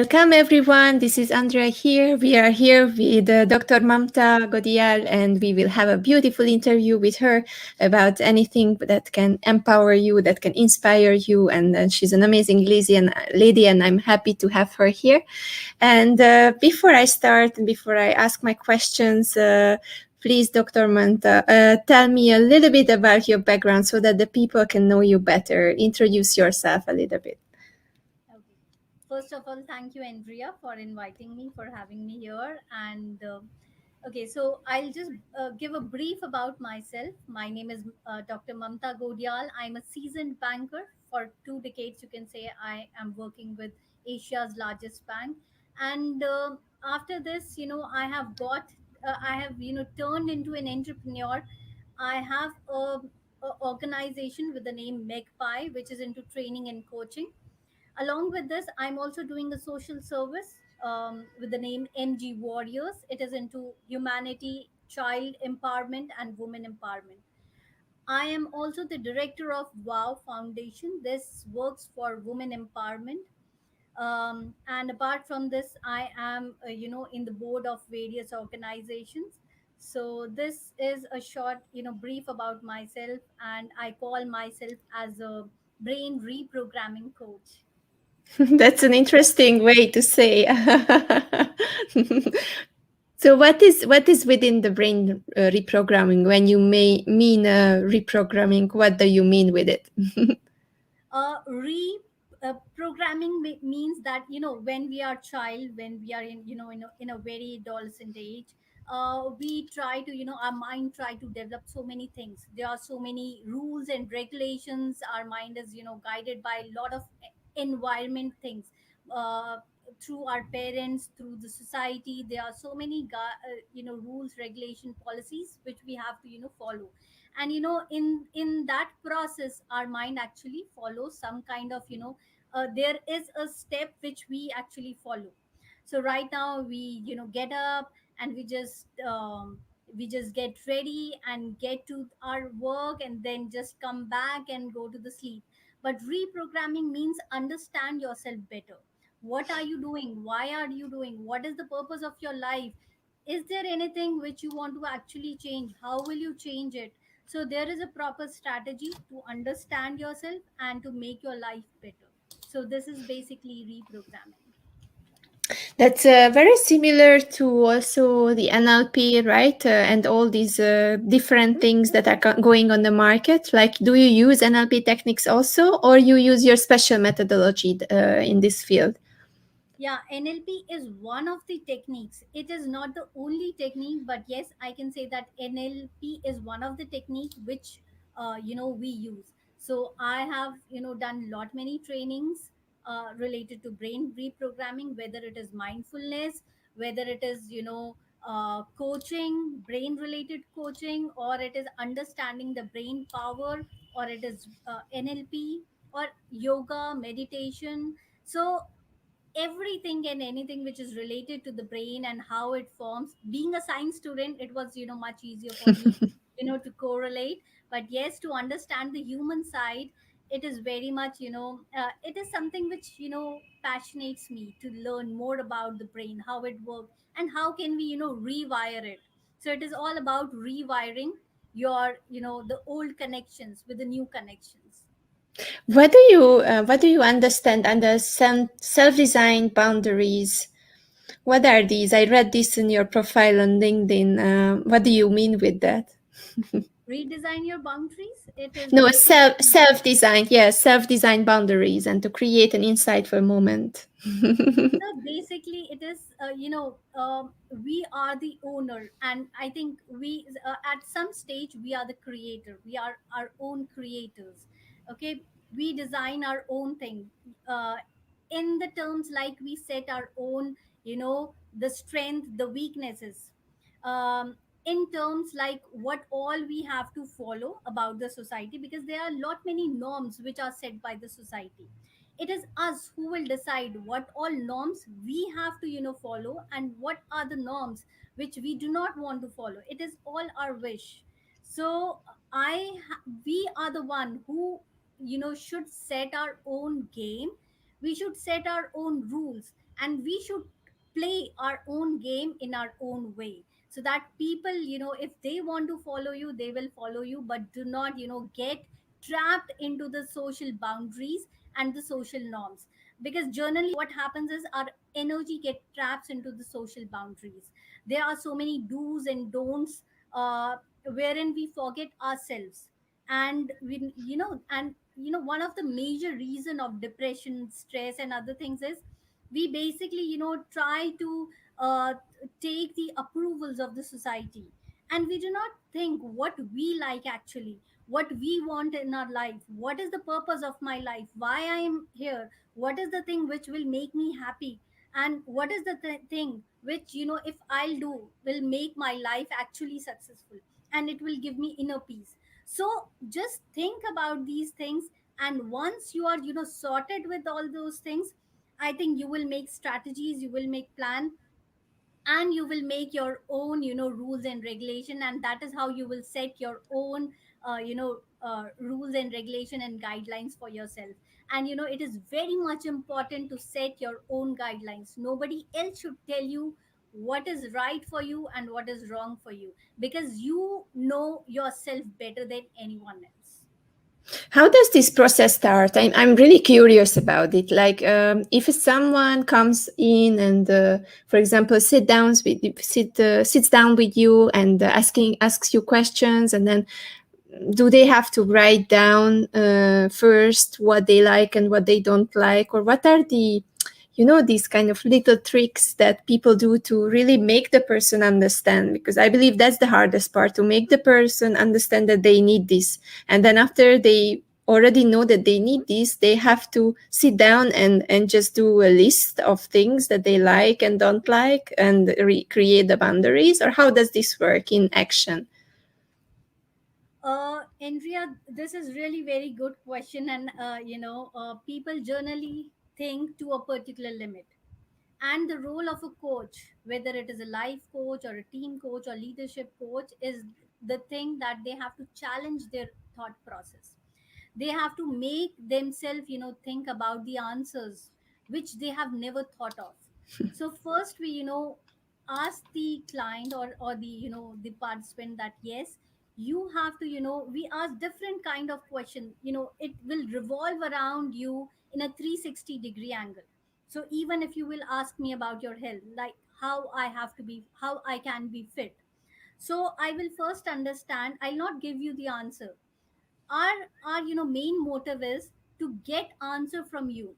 Welcome everyone. This is Andrea here. We are here with Dr. Mamta Godiyal, and we will have a beautiful interview with her about anything that can empower you, that can inspire you. And she's an amazing lady, and I'm happy to have her here. And before I start and before I ask my questions, please, Dr. Mamta, tell me a little bit about your background so that the people can know you better. Introduce yourself a little bit. Okay. First of all, thank you, Andrea, for inviting me, for having me here. And okay, so I'll just give a brief about myself. My name is Dr. Mamta Godiyal. I'm a seasoned banker. For 2 decades, you can say I am working with Asia's largest bank. And after this, I have, turned into an entrepreneur. I have a organization with the name Magpie, which is into training and coaching. Along with this, I'm also doing a social service with the name MG Warriors. It is into humanity, child empowerment, and women empowerment. I am also the director of WOW Foundation. This works for women empowerment. And apart from this, I am, in the board of various organizations. So this is a short, brief about myself, and I call myself as a brain reprogramming coach. That's an interesting way to say. So, what is within the brain reprogramming? When you may mean reprogramming, what do you mean with it? Re Programming means that, when we are child, when we are in a very adolescent age, we try to, our mind try to develop so many things. There are so many rules and regulations. Our mind is, guided by a lot of environment things, uh, through our parents, through the society. There are so many rules, regulation, policies which we have to, follow. And in that process, our mind actually follows some kind of, there is a step which we actually follow. So right now we, get up, and we just get ready and get to our work, and then just come back and go to the sleep. But reprogramming means understand yourself better. What are you doing? Why are you doing? What is the purpose of your life? Is there anything which you want to actually change? How will you change it? So there is a proper strategy to understand yourself and to make your life better. So this is basically reprogramming. That's very similar to also the NLP, right? And all these different things that are going on the market. Like, do you use NLP techniques also, or you use your special methodology in this field? Yeah, NLP is one of the techniques. It is not the only technique, but yes, I can say that NLP is one of the technique which we use. So I have done lot many trainings related to brain reprogramming, whether it is mindfulness, whether it is coaching, brain related coaching, or it is understanding the brain power, or it is NLP or yoga, meditation. So everything and anything which is related to the brain and how it forms. Being a science student, it was much easier for me to correlate. But yes, to understand the human side, it is very much it is something which passionates me to learn more about the brain, how it works, and how can we rewire it. So it is all about rewiring your the old connections with the new connections. What do you understand under self-designed boundaries? What are these? I read this in your profile on LinkedIn. What do you mean with that? Redesign your boundaries, it is No, basically self-designed, yes, self-designed boundaries and to create an insightful moment. so basically it is we are the owner, and I think we at some stage we are the creator, we are our own creators. Okay, we design our own thing, uh, in the terms like we set our own, the strength, the weaknesses, um, in terms like what all we have to follow about the society, because there are a lot many norms which are set by the society. It is us who will decide what all norms we have to follow, and what are the norms which we do not want to follow. It is all our wish. So we are the one who should set our own game. We should set our own rules. and we should play our own game in our own way, so that people, if they want to follow you, they will follow you, but do not, get trapped into the social boundaries and the social norms. Because generally what happens is our energy get trapped into the social boundaries. There are so many do's and don'ts, wherein we forget ourselves. And we, one of the major reason of depression, stress, and other things is we basically, try to uh, take the approvals of the society, and we do not think what we like actually, what we want in our life, what is the purpose of my life, why I am here, what is the thing which will make me happy, and what is the thing which, if I'll do, will make my life actually successful, and it will give me inner peace. So just think about these things, and once you are, sorted with all those things, I think you will make strategies, you will make plan, and you will make your own, rules and regulation, and that is how you will set your own, rules and regulation and guidelines for yourself. And it is very much important to set your own guidelines. Nobody else should tell you what is right for you and what is wrong for you, because you know yourself better than anyone else. How does this process start? I'm really curious about it. Like, if someone comes in and, for example, sits down with you and asks you questions, and then do they have to write down first what they like and what they don't like, or what are the, these kind of little tricks that people do to really make the person understand? Because I believe that's the hardest part, to make the person understand that they need this. And then after they already know that they need this, they have to sit down and just do a list of things that they like and don't like, and create the boundaries. Or how does this work in action? Andrea, this is really very good question, and people generally think to a particular limit. And the role of a coach, whether it is a life coach or a team coach or leadership coach, is the thing that they have to challenge their thought process. They have to make themselves, think about the answers which they have never thought of. So first we, ask the client, or the, the participant, that yes, you have to, we ask different kind of question, it will revolve around you in a 360-degree angle. So even if you will ask me about your health, like how I have to be, how I can be fit, so I will first understand, I'll not give you the answer. Our main motive is to get answer from you.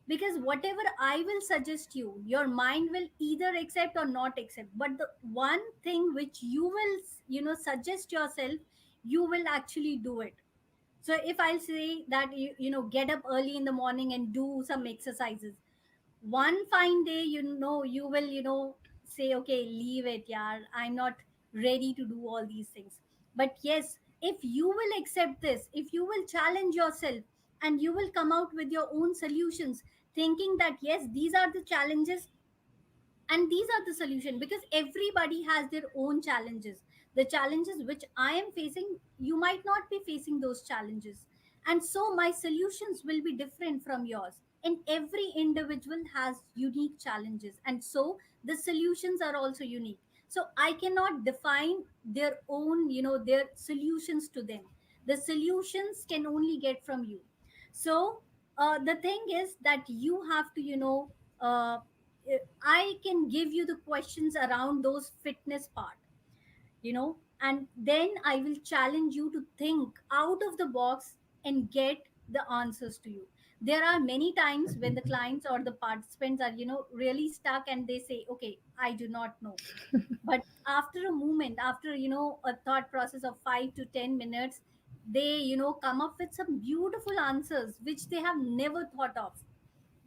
Because whatever I will suggest you, your mind will either accept or not accept, but the one thing which you will, suggest yourself, you will actually do it. So if I'll say that get up early in the morning and do some exercises, one fine day, you will, say, okay, leave it, yeah, I'm not ready to do all these things. But yes, if you will accept this, if you will challenge yourself, and you will come out with your own solutions, thinking that yes, these are the challenges and these are the solution, because everybody has their own challenges. The challenges which I am facing, you might not be facing those challenges, and so my solutions will be different from yours. And every individual has unique challenges, and so the solutions are also unique. So I cannot define their own, their solutions to them. The solutions can only get from you. So the thing is that you have to, uh, I can give you the questions around those fitness part, and then I will challenge you to think out of the box and get the answers to you. There are many times when the clients or the participants are, really stuck, and they say, okay, I do not know. But after a moment, after, a thought process of 5 to 10 minutes, they, come up with some beautiful answers which they have never thought of.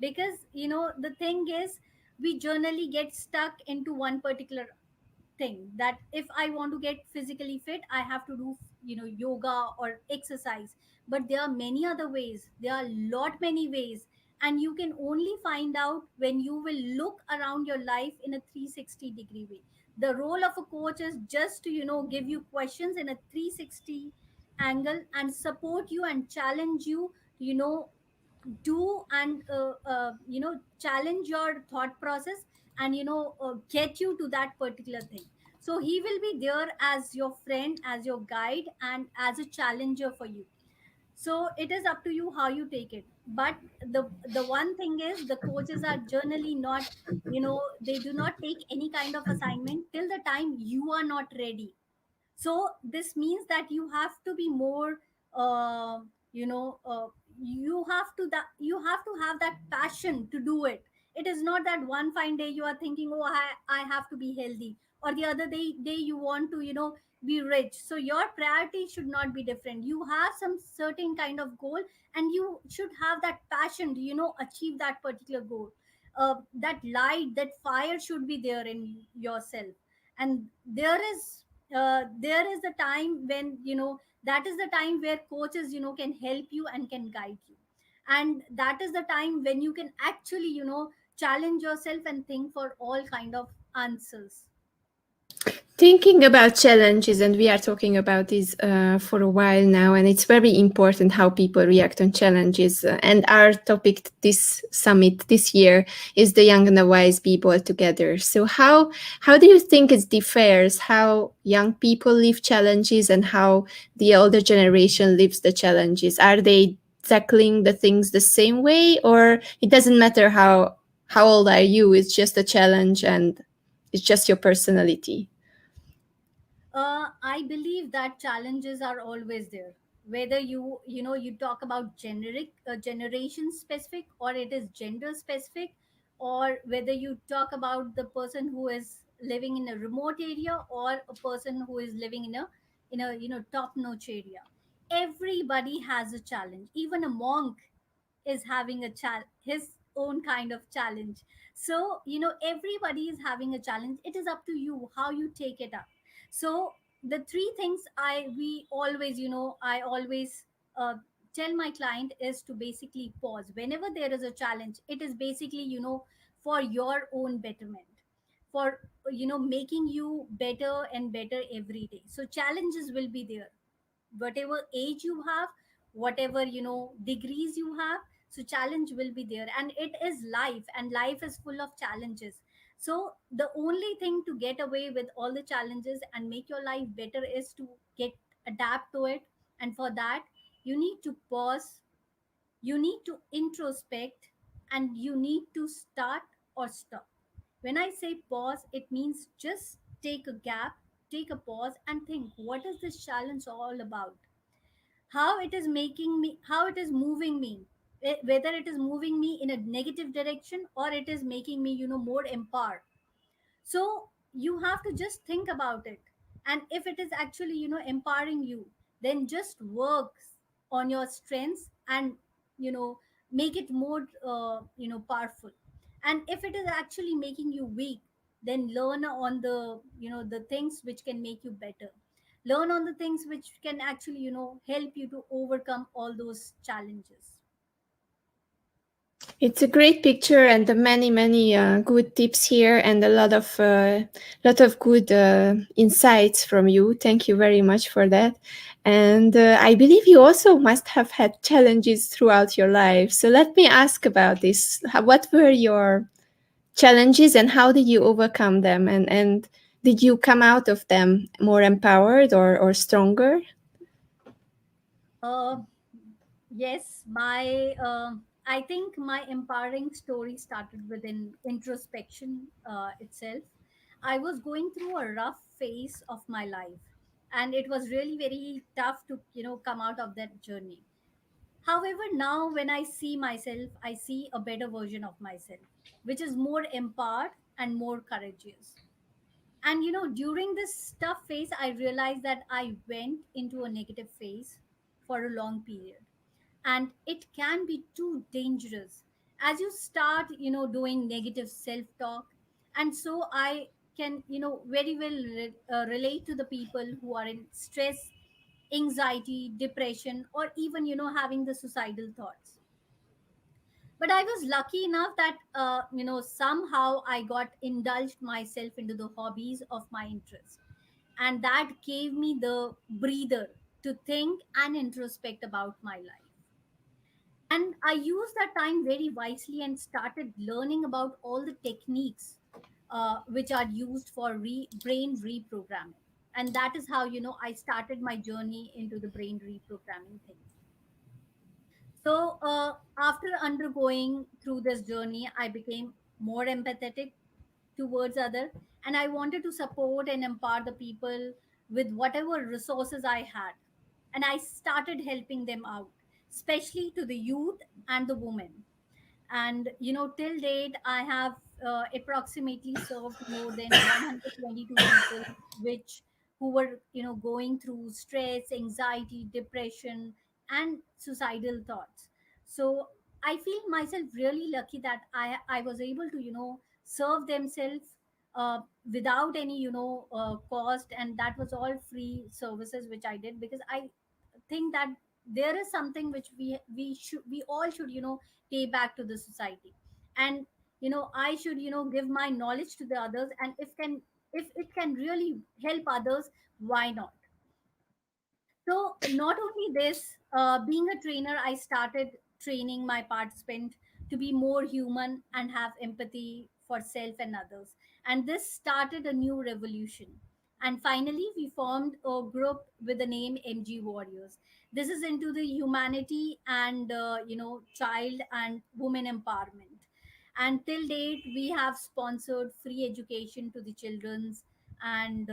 Because the thing is, we generally get stuck into one particular thing, that if I want to get physically fit, I have to do, yoga or exercise. But there are many other ways, there are lot many ways, and you can only find out when you will look around your life in a 360-degree way. The role of a coach is just to, give you questions in a 360 angle, and support you and challenge you, you know do and challenge your thought process, and get you to that particular thing. So he will be there as your friend, as your guide, and as a challenger for you. So it is up to you how you take it. But the one thing is, the coaches are generally not, they do not take any kind of assignment till the time you are not ready. So this means that you have to be more, uh, you know uh, you have to have that passion to do it. It is not that one fine day you are thinking, oh, I have to be healthy, or the other day you want to be rich. So your priority should not be different. You have some certain kind of goal, and you should have that passion to achieve that particular goal. That light, that fire should be there in yourself. And there is the time when that is the time where coaches can help you and can guide you. And that is the time when you can actually challenge yourself and think for all kind of answers. Thinking about challenges, and we are talking about this for a while now, and it's very important how people react on challenges. And our topic this summit this year is the young and the wise people all together. So how do you think it differs how young people live challenges and how the older generation lives the challenges? Are they tackling the things the same way, or it doesn't matter how old are you? It's just a challenge and it's just your personality. I believe that challenges are always there, whether you talk about generic generation specific, or it is gender specific, or whether you talk about the person who is living in a remote area, or a person who is living in a top notch area. Everybody has a challenge. Even a monk is having his own kind of challenge. So everybody is having a challenge. It is up to you how you take it up. So the three things I always tell my client is to basically pause whenever there is a challenge. It is basically for your own betterment, for making you better and better every day. So challenges will be there, whatever age you have, whatever degrees you have. So challenge will be there, and it is life, and life is full of challenges. So the only thing to get away with all the challenges and make your life better is to get adapt to it. And for that, you need to pause, you need to introspect, and you need to start or stop. When I say pause, it means just take a gap, take a pause, and think, what is this challenge all about? How it is making me, how it is moving me, whether it is moving me in a negative direction, or it is making me more empowered. So you have to just think about it. And if it is actually empowering you, then just work on your strengths, and you know make it more powerful. And if it is actually making you weak, then learn on the the things which can make you better. Learn on the things which can actually help you to overcome all those challenges. It's a great picture and the many good tips here and a lot of good insights from you. Thank you very much for that. And I believe you also must have had challenges throughout your life. So let me ask about this. What were your challenges and how did you overcome them? And did you come out of them more empowered or stronger? uh, Yes, my I think my empowering story started with an introspection itself. I was going through a rough phase of my life, and it was really very tough to come out of that journey. However, now when I see myself, I see a better version of myself, which is more empowered and more courageous. And during this tough phase, I realized that I went into a negative phase for a long period, and it can be too dangerous as you start doing negative self talk. And so I can very well relate to the people who are in stress, anxiety, depression, or even having the suicidal thoughts. But I was lucky enough that somehow I got indulged myself into the hobbies of my interest, and that gave me the breather to think and introspect about my life. And I used that time very wisely and started learning about all the techniques which are used for brain reprogramming. And that is how I started my journey into the brain reprogramming thing. So after undergoing through this journey, I became more empathetic towards other, and I wanted to support and empower the people with whatever resources I had. And I started helping them out, especially to the youth and the women. And till date I have approximately served more than 122 people, which who were going through stress, anxiety, depression, and suicidal thoughts. So I feel myself really lucky that I was able to serve themselves without any cost, and that was all free services which I did, because I think that there is something which we all should pay back to the society. And I should give my knowledge to the others, and if it can really help others, why not? So not only this, being a trainer, I started training my participant to be more human and have empathy for self and others. And this started a new revolution. And finally, we formed a group with the name MG Warriors. This is into the humanity and child and women empowerment. And till date, we have sponsored free education to the childrens, and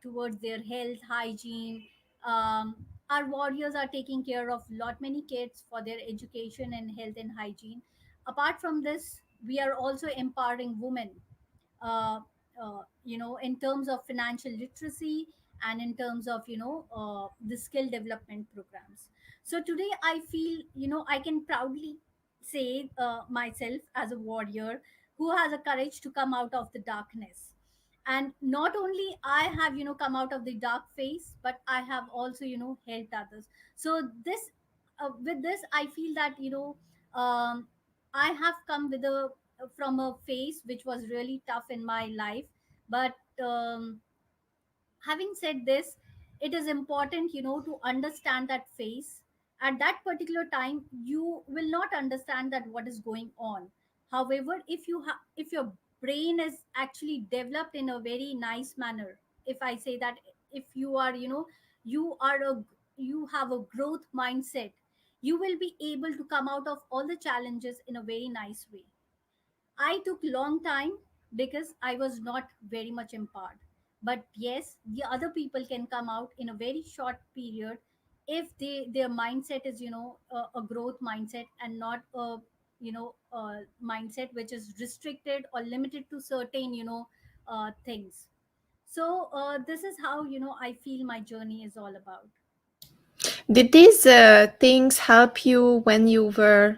towards their health, hygiene. Our warriors are taking care of lot many kids for their education and health and hygiene. Apart from this, we are also empowering women, uh, in terms of financial literacy, and in terms of the skill development programs. So today I feel I can proudly say myself as a warrior who has a courage to come out of the darkness. And not only I have come out of the dark phase, but I have also helped others. So this with this I feel that I have come with a from a phase which was really tough in my life. But having said this, it is important to understand that phase. At that particular time you will not understand that what is going on. However, if your brain is actually developed in a very nice manner, if I say that, if you are you are a you have a growth mindset, you will be able to come out of all the challenges in a very nice way. I took long time because I was not very much empowered. But yes, the other people can come out in a very short period if their mindset is a growth mindset, and not a mindset which is restricted or limited to certain things. So this is how I feel my journey is all about. Did these things help you when you were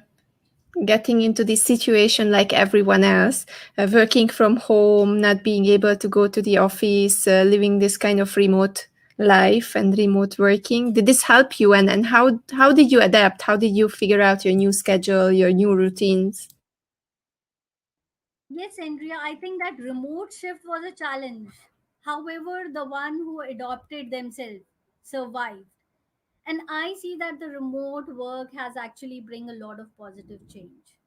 getting into this situation like everyone else, working from home, not being able to go to the office, living this kind of remote life and remote working? Did this help you? And how did you adapt? How did you figure out your new schedule, your new routines? Yes, Andrea, I think that remote shift was a challenge. However, the one who adopted themselves survived. And I see that the remote work has actually bring a lot of positive change.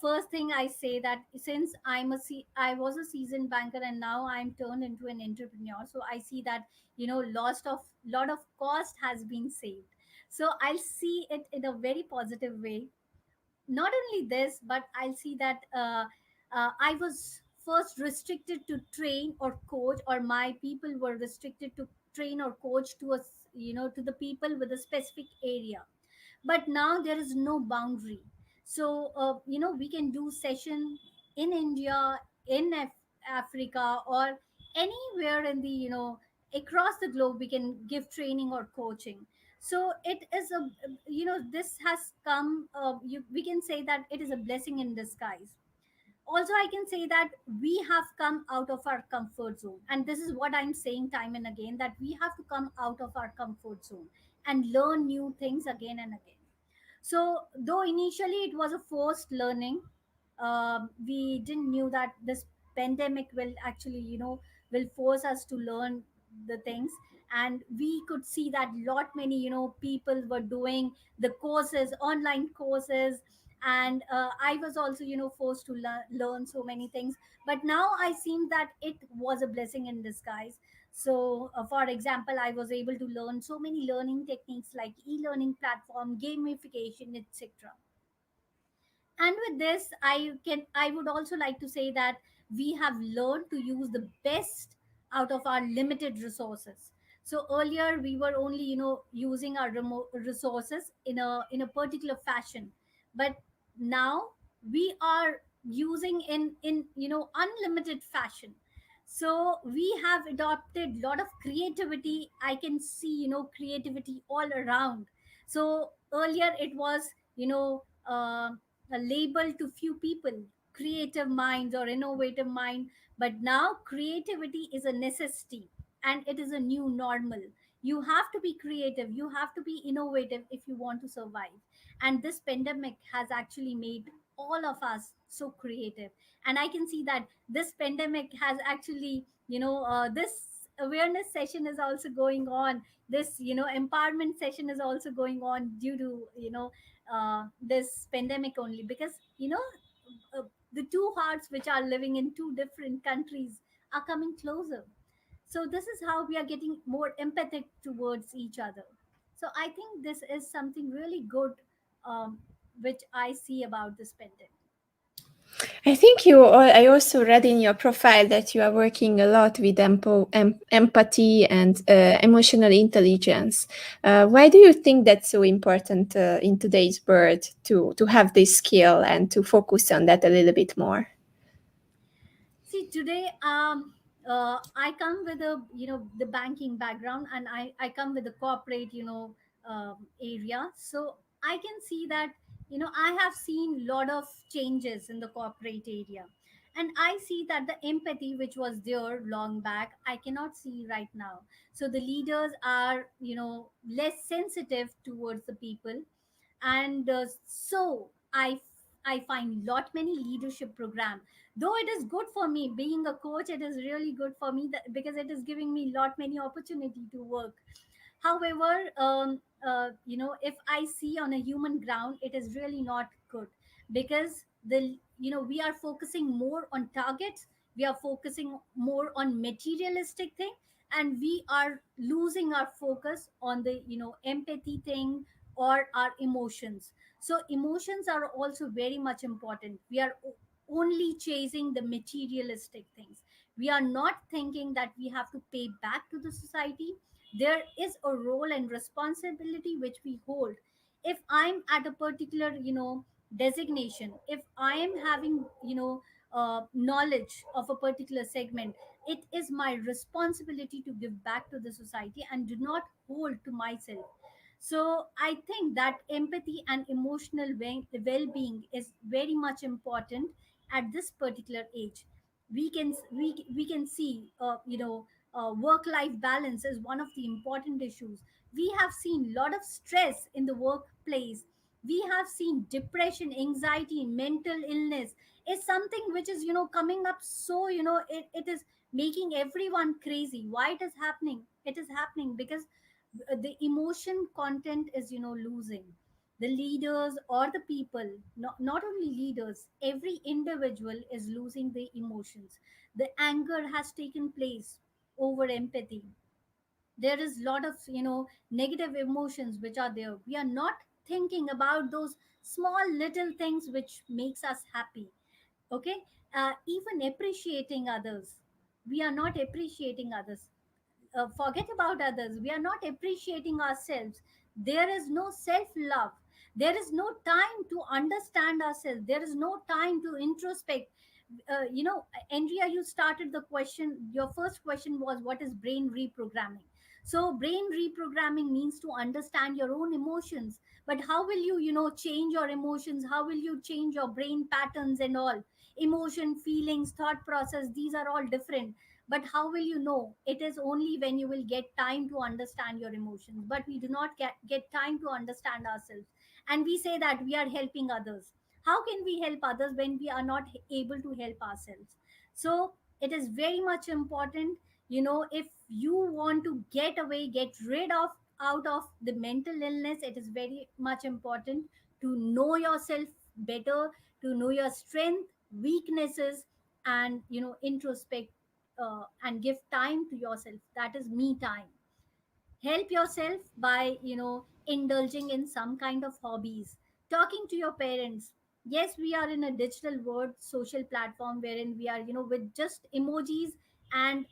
First thing I say that since I was a seasoned banker and now I'm turned into an entrepreneur, so I see that lost of lot of cost has been saved. So I'll see it in a very positive way. Not only this, but I'll see that I was first restricted to train or coach, or my people were restricted to train or coach to us, to the people with a specific area. But now there is no boundary. So we can do session in India, in Africa, or anywhere in the across the globe. We can give training or coaching. So it is a this has come, we can say that it is a blessing in disguise. Also I can say that we have come out of our comfort zone, and this is what I'm saying time and again, that we have to come out of our comfort zone and learn new things again and again. So though initially it was a forced learning, we didn't knew that this pandemic will actually will force us to learn the things, and we could see that lot many people were doing the courses, online courses. And I was also forced to learn so many things. But now I seen that it was a blessing in disguise. So for example, I was able to learn so many learning techniques like e-learning platform, gamification, etc. And with this, I would also like to say that we have learned to use the best out of our limited resources. So earlier we were only using our resources in a particular fashion, but now we are using in unlimited fashion. So we have adopted lot of creativity. I can see creativity all around. So earlier it was a label to few people, creative minds or innovative mind. But now creativity is a necessity, and it is a new normal. You have to be creative, you have to be innovative if you want to survive. And this pandemic has actually made all of us so creative. And I can see that this pandemic has actually this awareness session is also going on, this empowerment session is also going on due to this pandemic only, because the two hearts which are living in two different countries are coming closer. So this is how we are getting more empathic towards each other. So I think this is something really good, um, which I see about this pandemic. I think I also read in your profile that you are working a lot with empathy and emotional intelligence. Why do you think that's so important in today's world to have this skill and to focus on that a little bit more? See, today, I come with a the banking background, and I come with a corporate area. So I can see that I have seen lot of changes in the corporate area, and I see that the empathy which was there long back, I cannot see right now. So the leaders are less sensitive towards the people. And I find lot many leadership program, though it is good for me being a coach. It is really good for me because it is giving me lot many opportunity to work. However, if I see on a human ground, it is really not good, because we are focusing more on targets, we are focusing more on materialistic thing, and we are losing our focus on the empathy thing or our emotions. So emotions are also very much important. We are only chasing the materialistic things. We are not thinking that we have to pay back to the society. There is a role and responsibility which we hold. If I'm at a particular designation, if I am having knowledge of a particular segment, it is my responsibility to give back to the society and do not hold to myself. So I think that empathy and emotional well-being is very much important at this particular age. We can see work life balance is one of the important issues. We have seen a lot of stress in the workplace. We have seen depression, anxiety, mental illness is something which is coming up. So it is making everyone crazy. Why it is happening? It is happening because the emotion content is losing. The leaders or the people, not only leaders, every individual is losing the emotions. The anger has taken place over empathy. There is lot of negative emotions which are there. We are not thinking about those small little things which makes us happy. Okay. Even appreciating others, we are not appreciating others. Forget about others, we are not appreciating ourselves. There is no self love. There is no time to understand ourselves. There is no time to introspect. Andrea, you started the question. Your first question was, what is brain reprogramming? So brain reprogramming means to understand your own emotions. But how will you change your emotions? How will you change your brain patterns and all? Emotion, feelings, thought process, these are all different. But how will you know? It is only when you will get time to understand your emotions. But we do not get time to understand ourselves. And we say that we are helping others. How can we help others when we are not able to help ourselves? So It is very much important. If you want to get away, get rid of out of the mental illness, it is very much important to know yourself better, to know your strength, weaknesses, and introspect, and give time to yourself. That is me time. Help yourself by indulging in some kind of hobbies, talking to your parents. Yes, we are in a digital world, social platform, wherein we are with just emojis and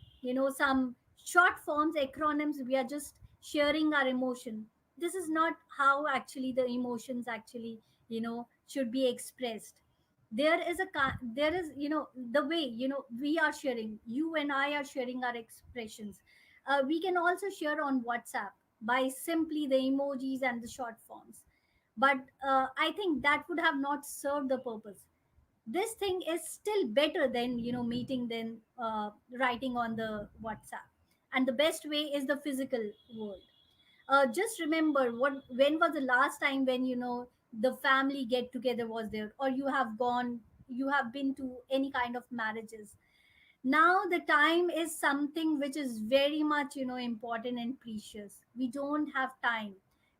some short forms, acronyms. We are just sharing our emotion. This is not how actually the emotions actually should be expressed. There is the way we are sharing, you and I are sharing our expressions. We can also share on WhatsApp by simply the emojis and the short forms. But I think that would have not served the purpose. This thing is still better than meeting, than writing on the WhatsApp. And the best way is the physical world. Just remember, when was the last time when the family get together was there, or you have been to any kind of marriages. Now the time is something which is very much important and precious. We don't have time.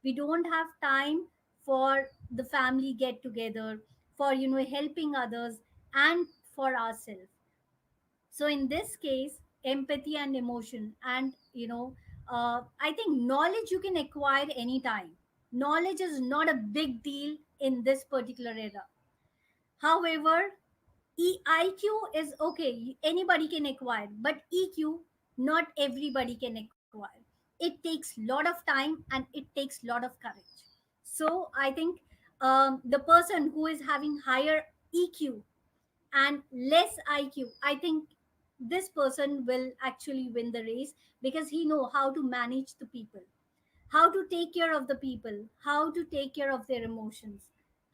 We don't have time for the family get together, for helping others, and for ourselves. So in this case, empathy and emotion, and I think knowledge you can acquire anytime. Knowledge is not a big deal in this particular era. However, IQ is okay, anybody can acquire, but EQ, not everybody can acquire. It takes lot of time and it takes lot of courage. So I think the person who is having higher EQ and less IQ, I think this person will actually win the race, because he know how to manage the people, how to take care of the people, how to take care of their emotions,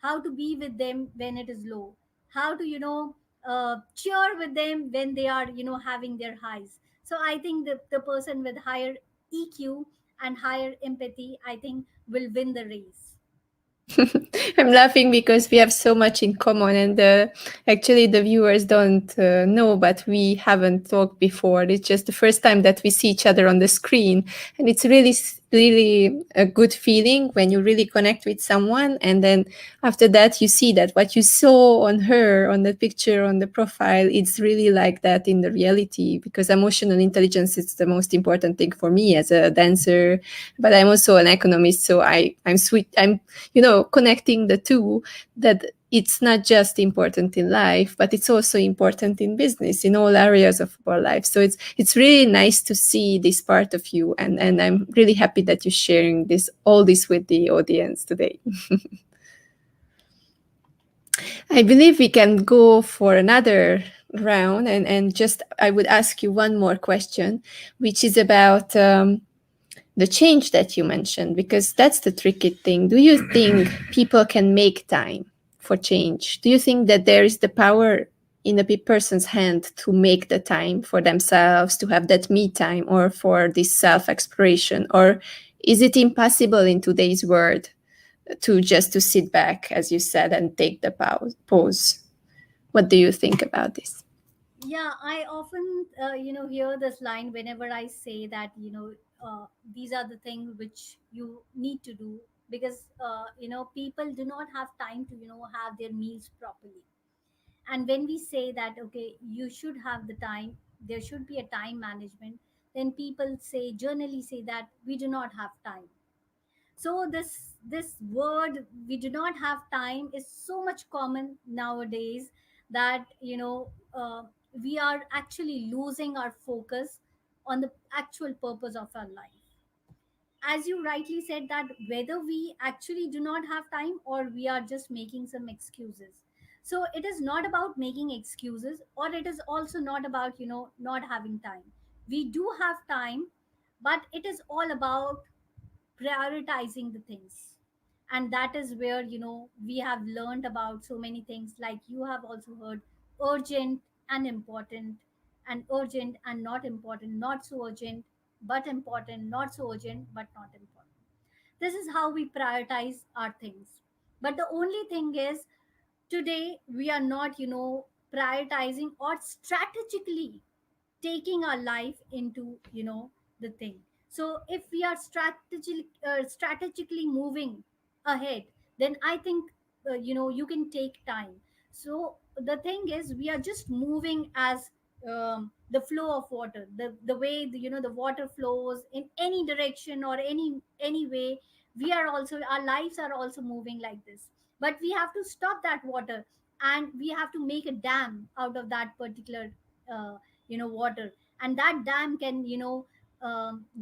how to be with them when it is low, how to cheer with them when they are having their highs. So I think the person with higher EQ and higher empathy, I think, will win the race. I'm laughing because we have so much in common, and actually, the viewers don't know, but we haven't talked before. It's just the first time that we see each other on the screen, and it's really, really a good feeling when you really connect with someone, and then after that, you see that what you saw on her, on the picture, on the profile, it's really like that in the reality. Because emotional intelligence is the most important thing for me as a dancer, but I'm also an economist, so I'm sweet. I'm connecting the two, that it's not just important in life, but it's also important in business, in all areas of our life. So it's really nice to see this part of you, and I'm really happy that you're sharing all this with the audience today. I believe we can go for another round, and just I would ask you one more question, which is about the change that you mentioned, because that's the tricky thing. Do you think people can make time for change? Do you think that there is the power in a person's hand to make the time for themselves, to have that me time, or for this self exploration? Or is it impossible in today's world to sit back, as you said, and take the pause? What do you think about this? Yeah, I often hear this line whenever I say that these are the things which you need to do, because people do not have time to have their meals properly. And when we say that, okay, you should have the time, there should be a time management, then people say, generally say, that we do not have time. So this word, we do not have time, is so much common nowadays, that we are actually losing our focus on the actual purpose of our life. As you rightly said, that whether we actually do not have time, or we are just making some excuses. So it is not about making excuses, or it is also not about not having time. We do have time, but it is all about prioritizing the things. And that is where we have learned about so many things, like you have also heard urgent and important, and urgent and not important, not so urgent but important, not so urgent but not important. This is how we prioritize our things. But the only thing is, today we are not prioritizing or strategically taking our life into, the thing. So if we are strategically moving ahead, then I think, you can take time. So the thing is, we are just moving as, the flow of water, the way the water flows in any direction or any way. We are also, our lives are also moving like this, but we have to stop that water, and we have to make a dam out of that particular, water. And that dam can,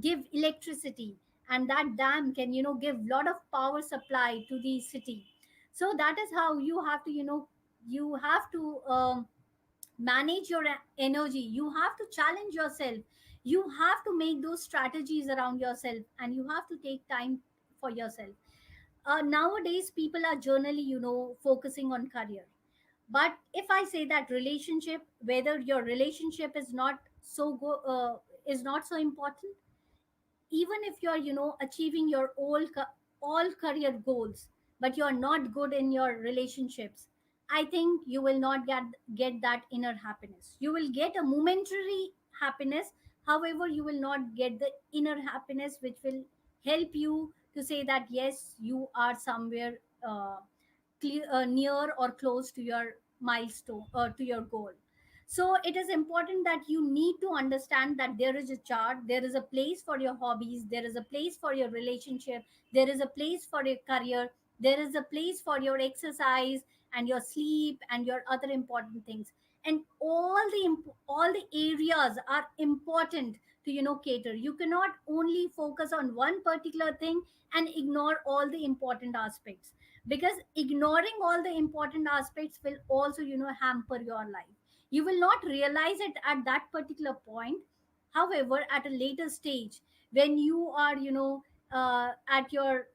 give electricity, and that dam can, give lot of power supply to the city. So that is how you have to, you have to, manage your energy. You have to challenge yourself. You have to make those strategies around yourself, and you have to take time for yourself. Nowadays people are generally, focusing on career. But if I say that relationship, whether your relationship is not is not so important, even if you're, achieving your all career goals, but you're not good in your relationships, I think you will not get that inner happiness. You will get a momentary happiness. However, you will not get the inner happiness which will help you to say that yes, you are somewhere, uh, near or close to your milestone or to your goal. So it is important that you need to understand that there is a chart, there is a place for your hobbies, there is a place for your relationship, there is a place for your career, there is a place for your exercise and your sleep and your other important things. And all the areas are important to, cater. You cannot only focus on one particular thing and ignore all the important aspects, because ignoring all the important aspects will also, hamper your life. You will not realize it at that particular point. However, at a later stage, when you are, at your,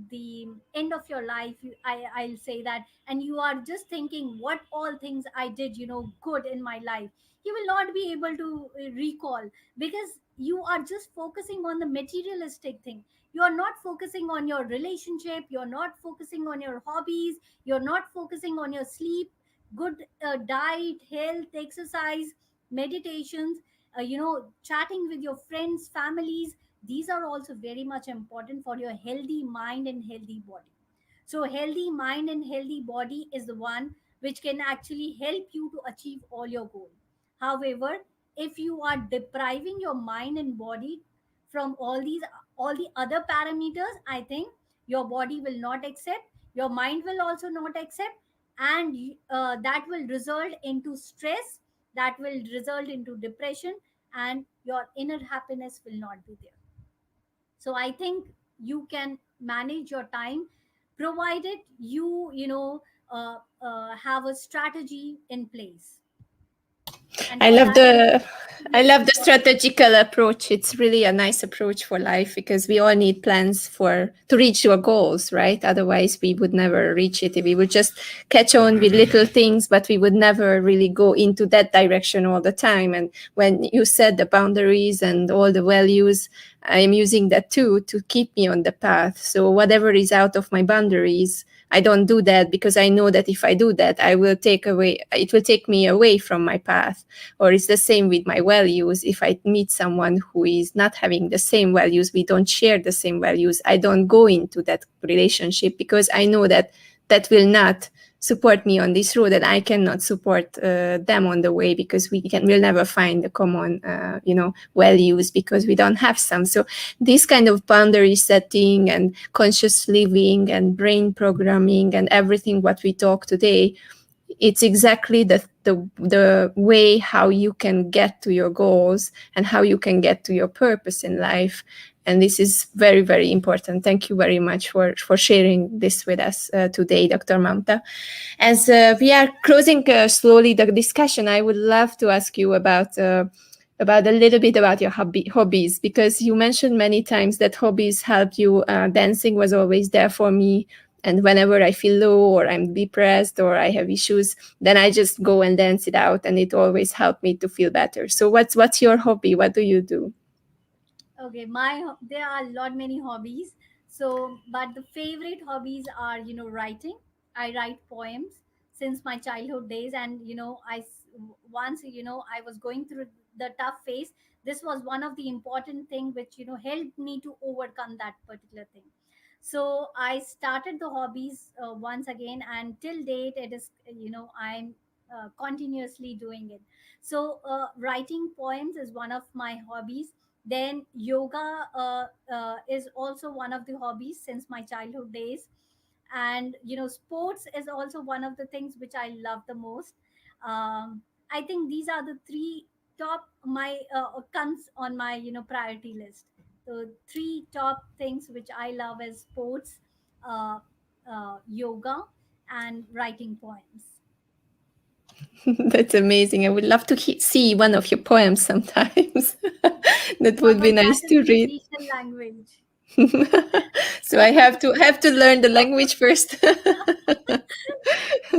the end of your life, I'll say that, and you are just thinking what all things I did, good in my life, you will not be able to recall, because you are just focusing on the materialistic thing. You are not focusing on your relationship, you're not focusing on your hobbies, you're not focusing on your sleep, good diet, health, exercise, meditations, chatting with your friends, families. These are also very much important for your healthy mind and healthy body. So healthy mind and healthy body is the one which can actually help you to achieve all your goal. However, if you are depriving your mind and body from all the other parameters, I think your body will not accept, your mind will also not accept, and that will result into stress, that will result into depression, and your inner happiness will not be there. So I think you can manage your time, provided you, have a strategy in place. And I for love that, the I yes, love the strategical approach. It's really a nice approach for life because we all need plans for to reach your goals, right? Otherwise, we would never reach it. We would just catch on with little things, but we would never really go into that direction all the time. And when you set the boundaries and all the values, I am using that too to keep me on the path. So whatever is out of my boundaries, I don't do that because I know that if I do that, it will take me away from my path. Or it's the same with my values. If I meet someone who is not having the same values, we don't share the same values, I don't go into that relationship because I know that that will not support me on this road, and I cannot support them on the way because we'll never find the common values because we don't have some. So this kind of boundary setting and conscious living and brain programming and everything what we talk today, it's exactly the way how you can get to your goals and how you can get to your purpose in life. And this is very, very important. Thank you very much for sharing this with us today, Dr. Mamta. As we are closing slowly the discussion, I would love to ask you about a little bit about your hobbies, because you mentioned many times that hobbies help you. Dancing was always there for me. And whenever I feel low or I'm depressed or I have issues, then I just go and dance it out, and it always helped me to feel better. So what's your hobby? What do you do? okay, there are a lot many hobbies. So but the favorite hobbies are, writing. I write poems, since my childhood days. And once I was going through the tough phase, this was one of the important thing which helped me to overcome that particular thing. So I started the hobbies once again, and till date it is, I'm continuously doing it. So writing poems is one of my hobbies. Then yoga is also one of the hobbies since my childhood days. And sports is also one of the things which I love the most. I think these are the three top my comes on my priority list. The three top things which I love is sports, uh, yoga, and writing poems. That's amazing. I would love to see one of your poems sometimes. That Yeah, would be but nice that is to in read. Asian language. So I have to learn the language first.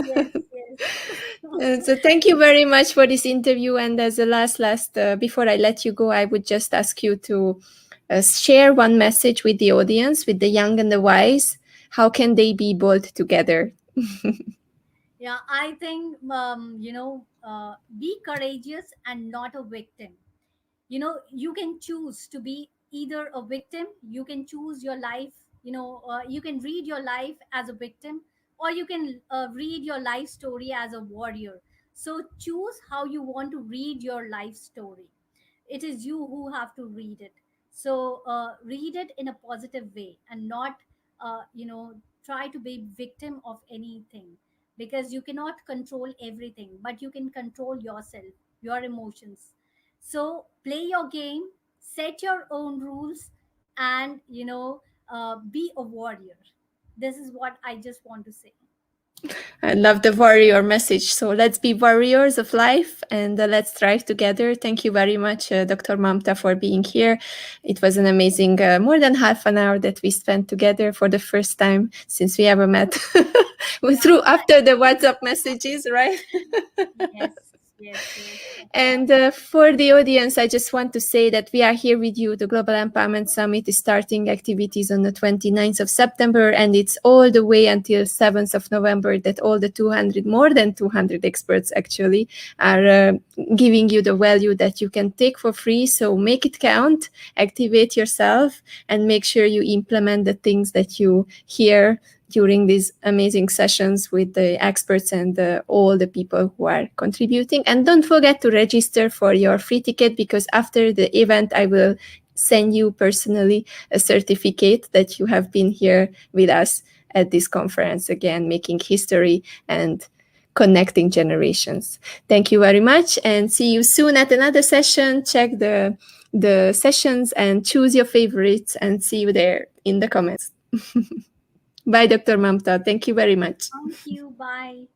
Yes, yes. So thank you very much for this interview. And as a last, before I let you go, I would just ask you to share one message with the audience, with the young and the wise. How can they be bold together? Yeah, I think be courageous and not a victim. You can choose to be either a victim. You can choose your life, you can read your life as a victim, or you can read your life story as a warrior. So choose how you want to read your life story. It is you who have to read it. So read it in a positive way, and not try to be victim of anything, because you cannot control everything, but you can control yourself, your emotions. So play your game, set your own rules, and be a warrior. This is what I just want to say. I love the warrior message. So let's be warriors of life, and let's thrive together. Thank you very much, Dr. Mamta, for being here. It was an amazing, more than half an hour that we spent together for the first time since we ever met. Yeah, Through after the WhatsApp messages, right? yes, yes, yes, of And course. for the audience, I just want to say that we are here with you. The Global Empowerment Summit is starting activities on the 29th of September, and it's all the way until 7th of November that all the 200, more than 200 experts actually are giving you the value that you can take for free. So make it count, activate yourself, and make sure you implement the things that you hear during these amazing sessions with the experts and all the people who are contributing. And don't forget to register for your free ticket, because after the event, I will send you personally a certificate that you have been here with us at this conference, again, making history and connecting generations. Thank you very much, and see you soon at another session. Check the sessions and choose your favorites, and see you there in the comments. Bye, Dr. Mamta. Thank you very much. Thank you. Bye.